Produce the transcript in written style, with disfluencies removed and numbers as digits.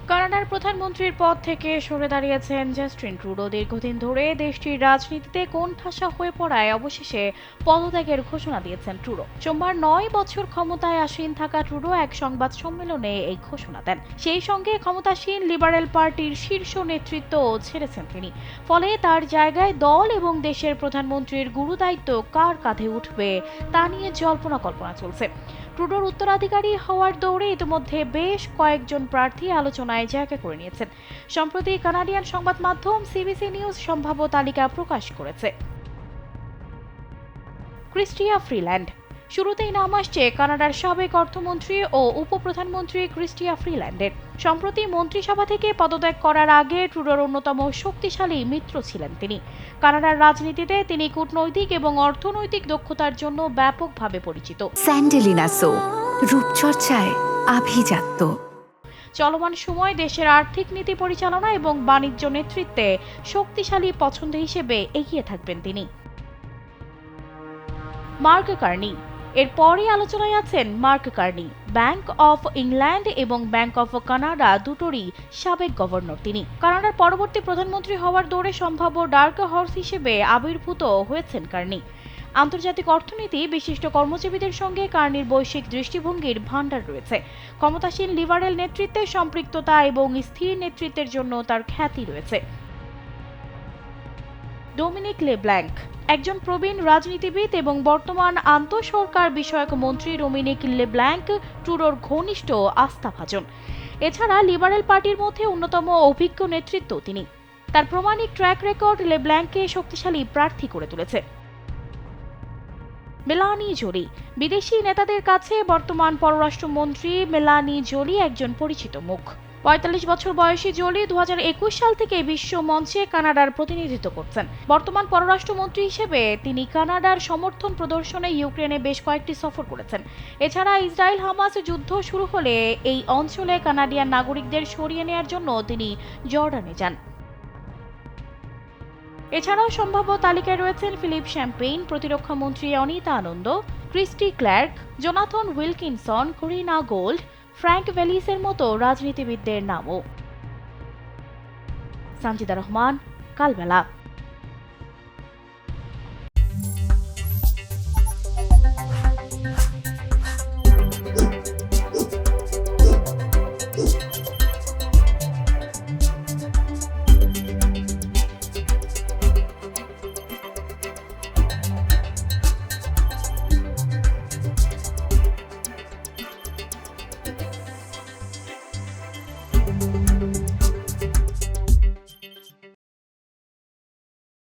কানাডার প্রধানমন্ত্রীর পদ থেকে সরে দাঁড়িয়েছেন জাস্টিন ট্রুডো। দীর্ঘদিন ধরে দেশটির রাজনীতিতে কোণঠাসা হয়ে পড়ায় অবশেষে পদত্যাগের ঘোষণা দিয়েছেন ট্রুডো। সোমবার ৯ বছর ক্ষমতায় আসীন থাকা ট্রুডো এক সংবাদ সম্মেলনে এই ঘোষণা দেন। সেই সঙ্গে ক্ষমতাসীন লিবারেল পার্টির শীর্ষ নেতৃত্ব ছেড়েছেন তিনি। ফলে তার জায়গায় দল এবং দেশের প্রধানমন্ত্রীর গুরুদায়িত্ব কার কাঁধে উঠবে তা নিয়ে জল্পনা কল্পনা চলছে। ট্রুডোর উত্তরাধিকারী হওয়ার দৌড়ে ইতিমধ্যে বেশ কয়েকজন প্রার্থী আলোচনায় জায়গা করে নিয়েছেন। সম্প্রতি কানাডিয়ান সংবাদ মাধ্যম সিবিসি নিউজ সম্ভাব্য তালিকা প্রকাশ করেছে। Chrystia Freeland. শুরুতেই নাম আসছে কানাডার সাবেক অর্থমন্ত্রী ও উপপ্রধানমন্ত্রী ক্রিস্টিয়া ফ্রিল্যান্ডের। সম্প্রতি মন্ত্রিসভা থেকে পদত্যাগ করার আগে ট্রুডোর অন্যতম শক্তিশালী মিত্র ছিলেন তিনি। কানাডার রাজনীতিতে তিনি কূটনৈতিক এবং অর্থনৈতিক দক্ষতার জন্য ব্যাপকভাবে পরিচিত। স্যান্ডেলিনা সো, রূপচর্চায় আভিজাত্য। চলমান সময় দেশের আর্থিক নীতি পরিচালনা এবং বাণিজ্য নেতৃত্বে শক্তিশালী পছন্দ হিসেবে এগিয়ে থাকবেন তিনি। Mark Carney. এরপরই আলোচনায় আছেন mark Carney. Bank of England এবং ব্যাংক অফ কানাডা দুটোরই সাবেক গভর্নর তিনি। কানাডার পরবর্তী প্রধানমন্ত্রী হওয়ার দৌড়ে সম্ভাব্য ডার্ক হর্স হিসেবে আবির্ভূত হয়েছেন কার্নি। আন্তর্জাতিক অর্থনীতি বিশিষ্ট কর্মজীবীদের সঙ্গে কার্নির বৈশ্বিক দৃষ্টিভঙ্গির ভান্ডার রয়েছে। ক্ষমতাসীন লিবারেল নেতৃত্বের সম্পৃক্ততা এবং স্থির নেতৃত্বের জন্য তার খ্যাতি রয়েছে। Dominic LeBlanc. একজন প্রবীণ রাজনীতিবিদ এবং বর্তমান আন্তঃসরকার বিষয়ক মন্ত্রী ডোমিনিক লেব্ল্যাঙ্ক ট্রুডোর ঘনিষ্ঠ আস্থাভাজন। এছাড়া লিবারেল পার্টির মধ্যে অন্যতম অভিজ্ঞ নেতৃত্ব তিনি। তার প্রমাণিক ট্র্যাক রেকর্ড লেব্ল্যাঙ্ককে শক্তিশালী প্রার্থী করে তুলেছে। মেলানি জোলি। বিদেশি নেতাদের কাছে বর্তমান পররাষ্ট্রমন্ত্রী মেলানি জোলি একজন পরিচিত মুখ। ৪৫ বছর বয়সী জোলি ২০২১ সাল থেকে বিশ্ব মঞ্চে কানাডার প্রতিনিধিত্ব করছেন। বর্তমান পররাষ্ট্রমন্ত্রী হিসেবে তিনি কানাডার সমর্থন প্রদর্শনে ইউক্রেনে বেশ কয়েকটি সফর করেছেন। এছাড়া ইসরায়েল হামাস যুদ্ধ শুরু হলে এই অঞ্চলে কানাডিয়ান নাগরিকদের সরিয়ে নেওয়ার জন্য তিনি জর্ডানে যান। এছাড়াও সম্ভাব্য তালিকায় রয়েছেন ফিলিপ শ্যাম্পেইন, প্রতিরক্ষা মন্ত্রী অনিতা আনন্দ, ক্রিস্টি ক্লার্ক, জোনাথন উইলকিনসন, করিনা গোল্ড, ফ্র্যাঙ্ক ভ্যালিসের মতো রাজনীতিবিদদের নামও। সানজিদা রহমান, কালবেলা।